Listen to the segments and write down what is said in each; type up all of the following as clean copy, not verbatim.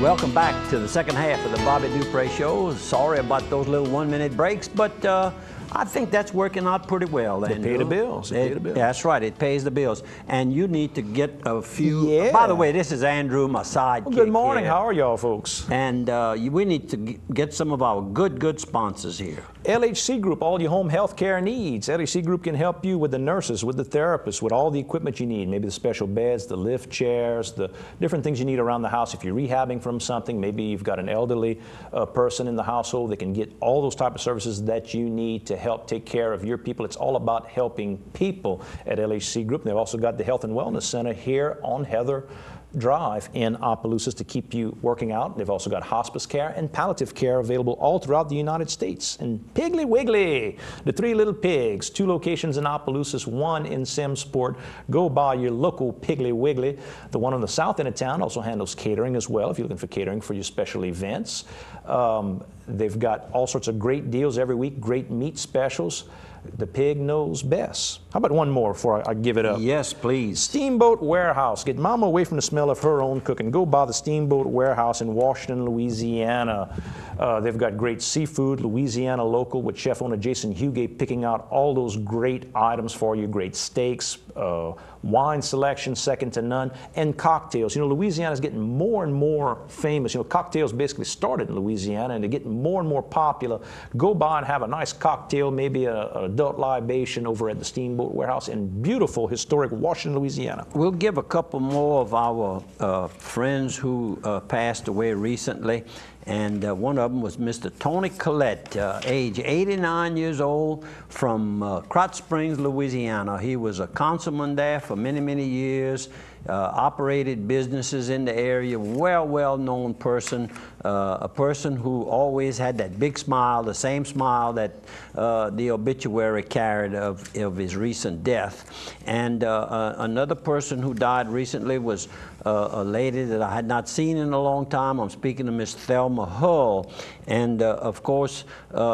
Welcome back to the second half of the Bobby Dupree Show. Sorry about those little 1-minute breaks, but I think that's working out pretty well. They pay the bills. They pay the bills. That's right. It pays the bills. And you need to get a few. Yeah. By the way, this is Andrew, my sidekick. Well, good morning. Here. How are y'all, folks? And we need to get some of our good sponsors here. LHC Group, all your home health care needs. LHC Group can help you with the nurses, with the therapists, with all the equipment you need. Maybe the special beds, the lift chairs, the different things you need around the house. If you're rehabbing from something, maybe you've got an elderly person in the household that can get all those type of services that you need to help take care of your people. It's all about helping people at LHC Group. They've also got the Health and Wellness Center here on Heather Drive in Opelousas to keep you working out. They've also got hospice care and palliative care available all throughout the United States. And Piggly Wiggly, the three little pigs, 2 locations in Opelousas, 1 in Simsport. Go by your local Piggly Wiggly. The one on the south end of town also handles catering as well if you're looking for catering for your special events. They've got all sorts of great deals every week, great meat specials. The pig knows best. How about one more before I give it up? Yes, please. Steamboat Warehouse. Get Mama away from the smell of her own cooking. Go by the Steamboat Warehouse in Washington, Louisiana. They've got great seafood, Louisiana local, with chef owner Jason Hugate picking out all those great items for you, great steaks, wine selection second to none, and cocktails. You know, Louisiana is getting more and more famous. You know, cocktails basically started in Louisiana and they're getting more and more popular. Go by and have a nice cocktail, maybe an adult libation over at the Steamboat Warehouse in beautiful, historic Washington, Louisiana. We'll give a couple more of our friends who passed away recently. And one of them was Mr. Tony Collette, age 89 years old, from Krotz Springs, Louisiana. He was a councilman there for many years, operated businesses in the area, well-known person, a person who always had that big smile, the same smile that the obituary carried of his recent death. And another person who died recently was a lady that I had not seen in a long time. I'm speaking of Miss Thelma Hull. And of course,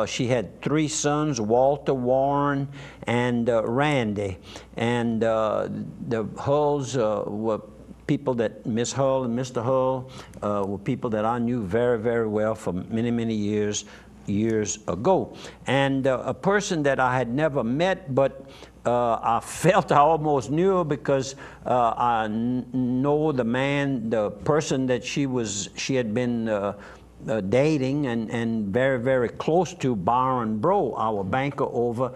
she had 3 sons, Walter, Warren, and Randy. And the Hulls were people that, Miss Hull and Mr. Hull, were people that I knew very well for many years ago. And a person that I had never met, but I felt I almost knew her because I know the man, the person that she had been dating and very close to, Byron Bro, our banker over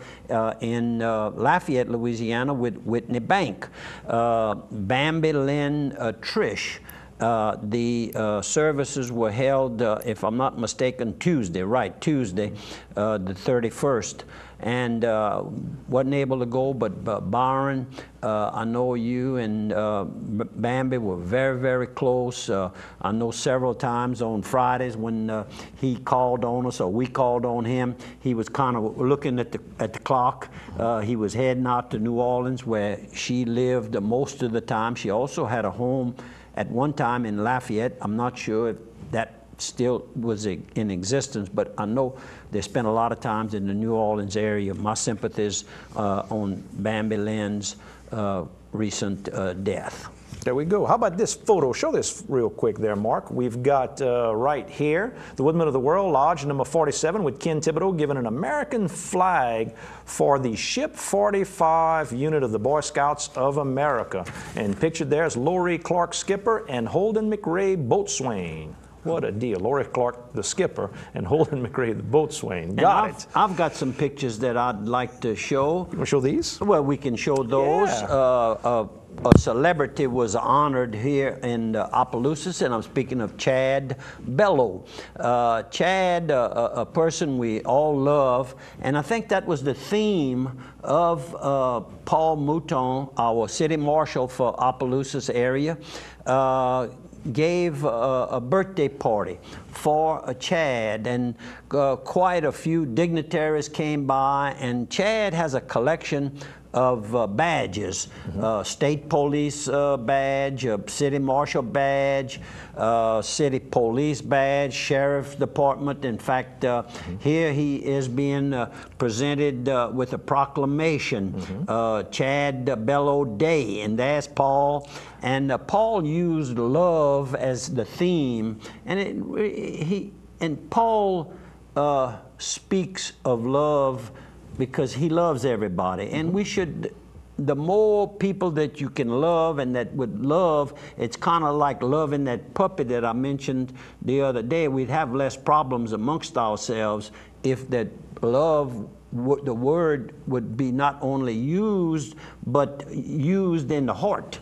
in Lafayette, Louisiana, with Whitney Bank. Bambi Lynn Trish. The services were held, if I'm not mistaken, Tuesday, the 31st. And wasn't able to go, but Byron, I know you and Bambi were very close. I know several times on Fridays when he called on us or we called on him, he was kind of looking at the clock. He was heading out to New Orleans where she lived most of the time. She also had a home at one time in Lafayette. I'm not sure if that still was in existence, but I know they spent a lot of times in the New Orleans area. My sympathies on Bambi Lynn's recent death. There we go. How about this photo? Show this real quick there, Mark. We've got right here, the Woodmen of the World, Lodge number 47 with Ken Thibodeau giving an American flag for the Ship 45 unit of the Boy Scouts of America. And pictured there is Lori Clark, skipper, and Holden McRae, boatswain. What a deal. Lori Clark, the skipper, and Holden McRae, the boatswain. Got it. I've got some pictures that I'd like to show. You want to show these? Well, we can show those. Yeah. A celebrity was honored here in Opelousas, and I'm speaking of Chad Bello. Chad, a person we all love, and I think that was the theme of Paul Mouton, our city marshal for Opelousas area. Gave a birthday party for Chad, and quite a few dignitaries came by, and Chad has a collection of badges, state police badge, city marshal badge, city police badge, sheriff's department. In fact, here he is being presented with a proclamation, Chad Bello Day, and there's Paul. And Paul used love as the theme, and Paul speaks of love because he loves everybody, and we should. The more people that you can love and that would love, it's kind of like loving that puppy that I mentioned the other day. We'd have less problems amongst ourselves if that love, the word would be not only used, but used in the heart.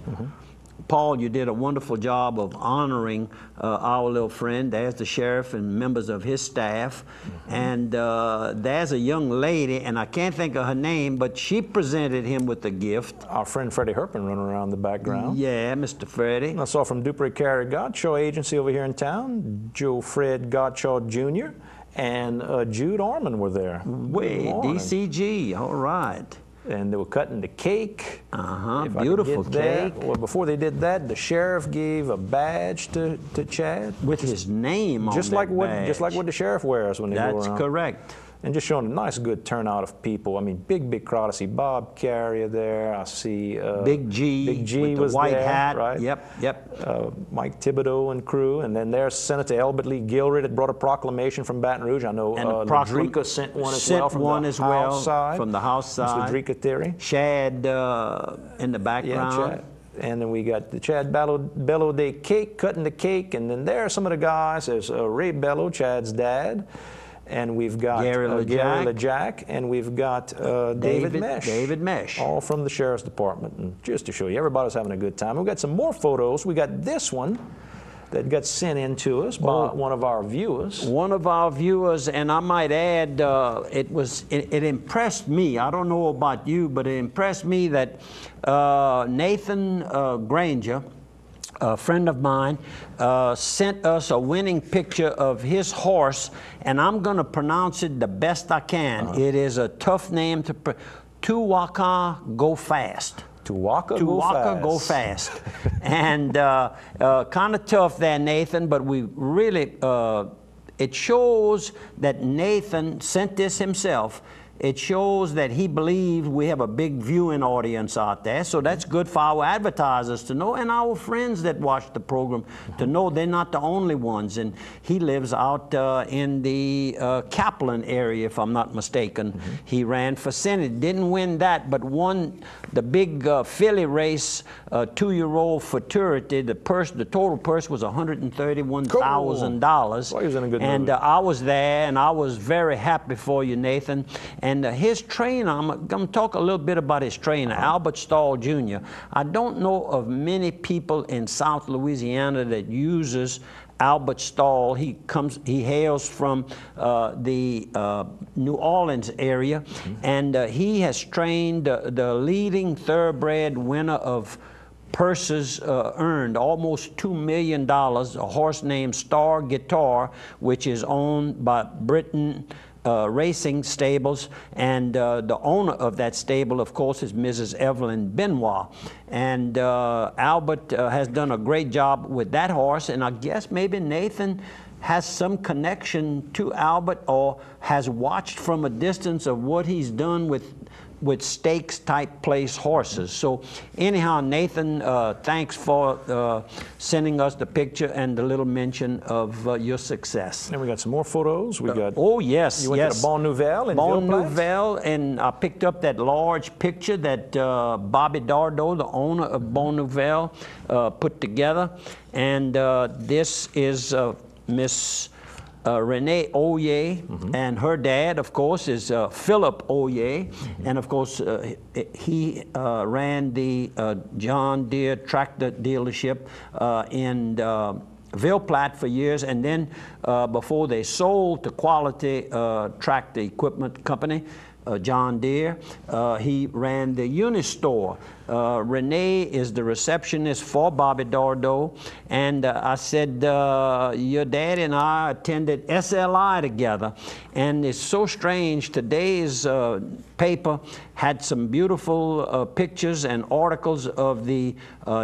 Paul, you did a wonderful job of honoring our little friend. There's the sheriff and members of his staff. And there's a young lady, and I can't think of her name, but she presented him with a gift. Our friend Freddie Herpin running around the background. Yeah, Mr. Freddie. I saw from Dupree Carey Godshaw Agency over here in town, Joe Fred Godshaw Jr. and Jude Orman were there. Way, DCG, all right. And they were cutting the cake. Beautiful cake. Well, before they did that, the sheriff gave a badge to Chad with his name on just like badge. Just like what the sheriff wears when they go around. That's correct. And just showing a nice, good turnout of people. I mean, big crowd. I see Bob Carrier there. I see Big G with was the white there, hat. right? Yep. Mike Thibodeau and crew. And then there's Senator Elbert Lee Gilroy that brought a proclamation from Baton Rouge. I know Ladrika sent one as well from the House side. From the House side. Ladrika Theory. Shad in the background. Yeah, Chad. And then we got the Chad Bello Day cake, cutting the cake. And then there are some of the guys. There's Ray Bello, Chad's dad. And we've got Gary LeJack, and we've got David Mesh. David Mesh. All from the Sheriff's Department. And just to show you, everybody's having a good time. We've got some more photos. We got this one that got sent in to us by one of our viewers. One of our viewers, and I might add, it impressed me. I don't know about you, but it impressed me that Nathan Granger, a friend of mine, sent us a winning picture of his horse, and I'm going to pronounce it the best I can. It is a tough name to Tuwaka Go Fast. Tuwaka Go Fast. And kind of tough there, Nathan, but we really, it shows that Nathan sent this himself. It shows that he believes we have a big viewing audience out there, so that's good for our advertisers to know, and our friends that watch the program to know they're not the only ones. And he lives out in the Kaplan area, if I'm not mistaken. He ran for Senate, didn't win that, but won the big filly race, 2-year-old futurity. The total purse was $131,000. Well, he was in a good and I was there, and I was very happy for you, Nathan. And his trainer, I'm going to talk a little bit about his trainer, Albert Stahl Jr. I don't know of many people in South Louisiana that uses Albert Stahl. He hails from the New Orleans area, and he has trained the leading thoroughbred winner of purses earned, almost $2 million, a horse named Star Guitar, which is owned by Britain Racing Stables, and the owner of that stable, of course, is Mrs. Evelyn Benoit. And Albert has done a great job with that horse, and I guess maybe Nathan has some connection to Albert or has watched from a distance of what he's done with stakes type place horses. So anyhow, Nathan, thanks for sending us the picture and the little mention of your success. And we got some more photos. We got. Oh yes, you went to the Bon Nouvelle in Bon Nouvelle, and I picked up that large picture that Bobby Dardo, the owner of Bon Nouvelle, put together. And this is Miss Rene Oye, and her dad, of course, is Philip Oye, and of course he ran the John Deere tractor dealership in Ville Platte for years, and then before they sold to Quality Tractor Equipment Company, John Deere. He ran the Unistore. Rene is the receptionist for Bobby Dordo. And I said, your daddy and I attended SLI together. And it's so strange, today's paper had some beautiful pictures and articles of the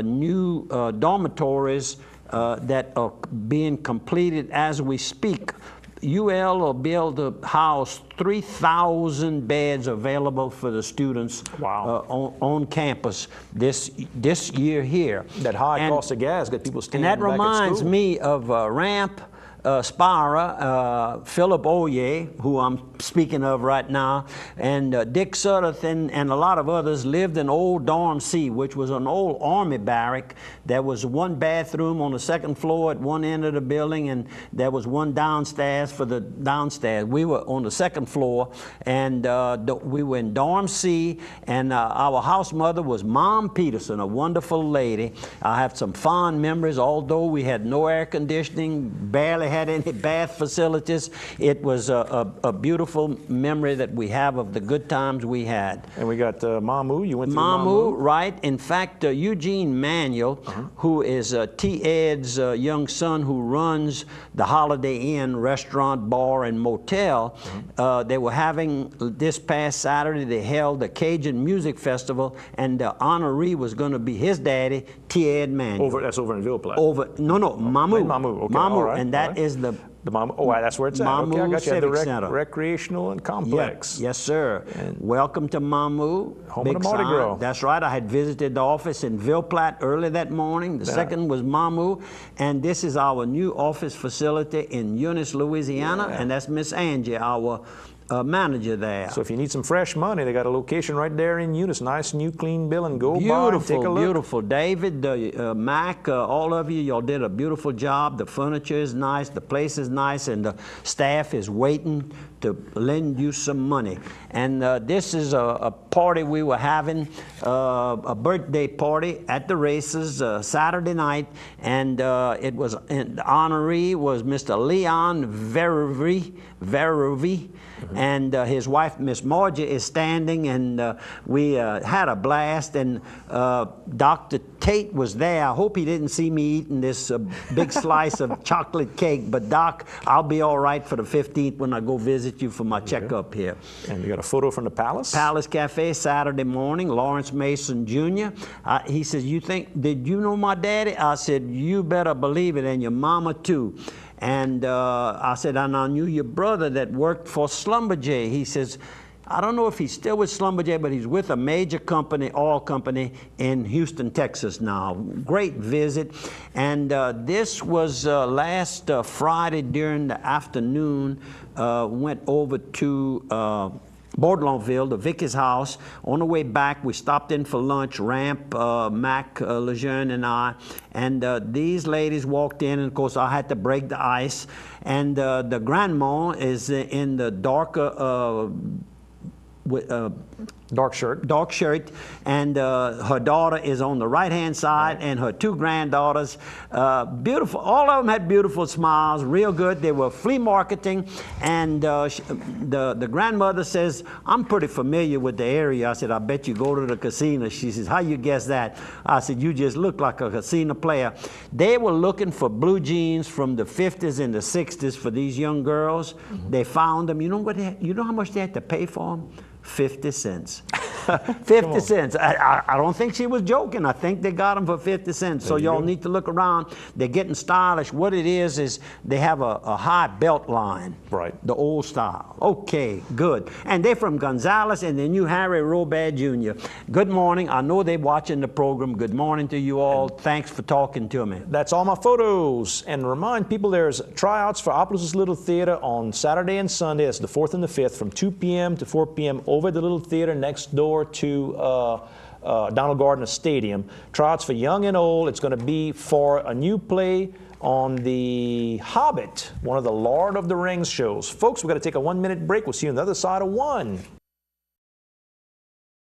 new dormitories that are being completed as we speak. UL will be able to house 3,000 beds available for the students. Wow. On campus this year here. That high cost of gas got people staying back at school. And that reminds me of Ramp Spira, Philip Oye, who I'm speaking of right now, and Dick Sutherland and a lot of others lived in old Dorm C, which was an old Army barrack. There was one bathroom on the second floor at one end of the building, and there was one downstairs for the downstairs. We were on the second floor, and we were in Dorm C, and our house mother was Mom Peterson, a wonderful lady. I have some fond memories, although we had no air conditioning, barely had any bath facilities. It was a beautiful memory that we have of the good times we had. And we got Mamu. You went to Mamu, right. In fact, Eugene Manuel, who is T. Ed's young son, who runs the Holiday Inn restaurant, bar, and motel, they were having, this past Saturday, they held the Cajun Music Festival, and the honoree was going to be his daddy, T. Ed Manuel. That's over in Ville Platte. No, Mamu. Mamu, okay. Mamu, All right, and that is the Mamu. Oh, that's where it's at. Mamu Okay, I got you at the Civic Center. recreational and complex. Yes, sir. And welcome to Mamu. Home of the Mardi Gras. That's right. I had visited the office in Ville Platte early that morning. The second was Mamu, and this is our new office facility in Eunice, Louisiana, and that's Miss Angie, our manager there. So if you need some fresh money, they got a location right there in Eunice. Nice, new, clean building. Go by and take a look. Beautiful. David, Mack, all of you, y'all did a beautiful job. The furniture is nice, the place is nice, and the staff is waiting to lend you some money. And this is a party we were having, a birthday party at the races Saturday night, and it was, and the honoree was Mr. Leon Veruvi, and his wife, Miss Margie, is standing, and we had a blast, and Dr. Tate was there. I hope he didn't see me eating this big slice of chocolate cake, but Doc, I'll be all right for the 15th when I go visit you for my checkup here. And you got a photo from the Palace? Palace Cafe, Saturday morning, Lawrence Mason Jr. He says, did you know my daddy? I said, you better believe it, and your mama too. And I said, and I knew your brother that worked for Schlumberger. He says, I don't know if he's still with Schlumberger, but he's with a major company, oil company in Houston, Texas now. Great visit. And this was last Friday during the afternoon. Went over to Bourdonville, to Vicky's house. On the way back, we stopped in for lunch, Ramp, Mack Luzerne, and I. And these ladies walked in, and of course, I had to break the ice. And the grandma is in the darker dark shirt. Dark shirt, and her daughter is on the right-hand side, and her two granddaughters, beautiful. All of them had beautiful smiles, real good. They were flea marketing, and the grandmother says, I'm pretty familiar with the area. I said, I bet you go to the casino. She says, how you guess that? I said, you just look like a casino player. They were looking for blue jeans from the 50s and the 60s for these young girls. They found them. You know what? You know how much they had to pay for them? 50 cents. 50 cents. I don't think she was joking. I think they got them for 50 cents. So y'all need to look around. They're getting stylish. What it is they have a high belt line. Right. The old style. Okay, good. And they're from Gonzales, and they knew Harry Robert Jr. Good morning. I know they're watching the program. Good morning to you all. Thanks for talking to me. That's all my photos. And remind people there's tryouts for Opelousas Little Theater on Saturday and Sunday. It's the 4th and the 5th from 2 p.m. to 4 p.m. over at the Little Theater next door to Donald Gardner Stadium. Tryouts for young and old. It's going to be for a new play on The Hobbit, one of the Lord of the Rings shows. Folks, we've got to take a 1-minute break. We'll see you on the other side of 1.